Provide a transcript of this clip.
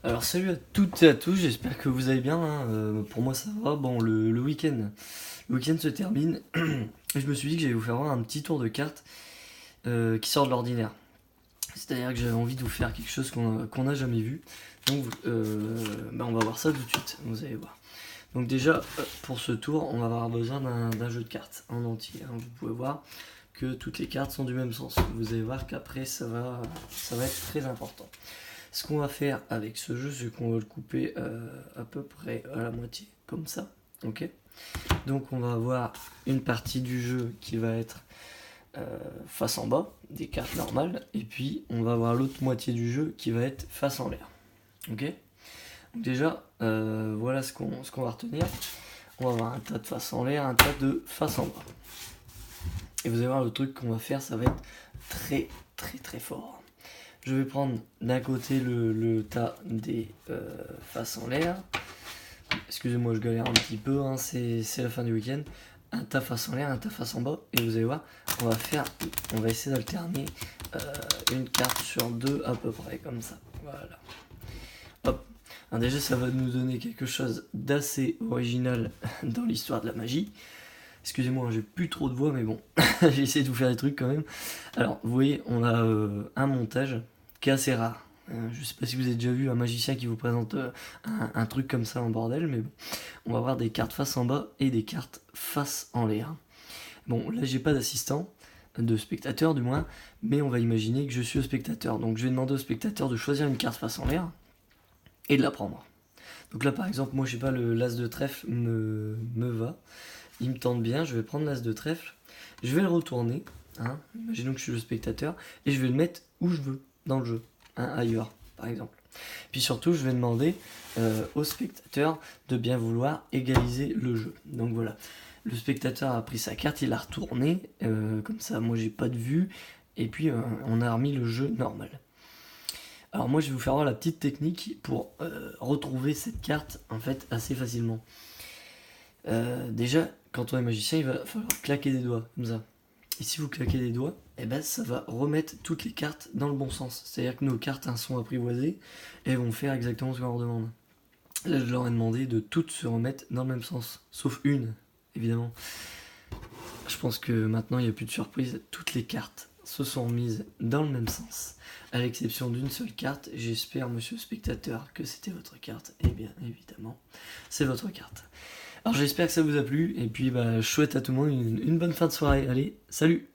Alors salut à toutes et à tous, j'espère que vous allez bien, hein. Pour moi ça va. Bon, le week-end se termine et je me suis dit que j'allais vous faire voir un petit tour de cartes qui sort de l'ordinaire. C'est-à-dire que j'avais envie de vous faire quelque chose qu'on n'a jamais vu. Donc on va voir ça tout de suite, vous allez voir. Donc déjà, pour ce tour, on va avoir besoin d'un jeu de cartes en entier, hein. Vous pouvez voir que toutes les cartes sont du même sens. Vous allez voir qu'après ça va être très important. Ce qu'on va faire avec ce jeu, c'est qu'on va le couper à peu près à la moitié, comme ça. Ok. Donc on va avoir une partie du jeu qui va être face en bas, des cartes normales, et puis on va avoir l'autre moitié du jeu qui va être face en l'air. Ok. Donc déjà, voilà ce qu'on va retenir. On va avoir un tas de face en l'air, un tas de face en bas. Et vous allez voir, le truc qu'on va faire, ça va être très très très fort. Je vais prendre d'un côté le tas des faces en l'air. Excusez-moi, je galère un petit peu, hein, c'est la fin du week-end. Un tas face en l'air, un tas face en bas. Et vous allez voir, on va essayer d'alterner une carte sur deux à peu près, comme ça. Voilà. Hop. Alors déjà, ça va nous donner quelque chose d'assez original dans l'histoire de la magie. Excusez-moi, j'ai plus trop de voix, mais bon, j'ai essayé de vous faire des trucs quand même. Alors, vous voyez, on a un montage qui est assez rare. Je sais pas si vous avez déjà vu un magicien qui vous présente un truc comme ça en bordel, mais bon, on va avoir des cartes face en bas et des cartes face en l'air. Bon, là, j'ai pas d'assistant, de spectateur du moins, mais on va imaginer que je suis le spectateur. Donc, je vais demander au spectateur de choisir une carte face en l'air et de la prendre. Donc là, par exemple, moi, je sais pas, le l'as de trèfle me va. Il me tente bien, je vais prendre l'as de trèfle, je vais le retourner, hein, imaginons que je suis le spectateur, et je vais le mettre où je veux, dans le jeu, hein, ailleurs, par exemple. Puis surtout, je vais demander au spectateur de bien vouloir égaliser le jeu. Donc voilà, le spectateur a pris sa carte, il l'a retournée, comme ça, moi j'ai pas de vue, et puis on a remis le jeu normal. Alors moi, je vais vous faire voir la petite technique pour retrouver cette carte, en fait, assez facilement. Déjà, quand on est magicien, il va falloir claquer des doigts, comme ça. Et si vous claquez des doigts, eh ben, ça va remettre toutes les cartes dans le bon sens. C'est-à-dire que nos cartes sont apprivoisées et vont faire exactement ce qu'on leur demande. Là, je leur ai demandé de toutes se remettre dans le même sens, sauf une, évidemment. Je pense que maintenant, il n'y a plus de surprise. Toutes les cartes se sont mises dans le même sens, à l'exception d'une seule carte. J'espère, monsieur le spectateur, que c'était votre carte. Eh bien, évidemment, c'est votre carte. Alors j'espère que ça vous a plu, et puis je souhaite à tout le monde une bonne fin de soirée. Allez, salut!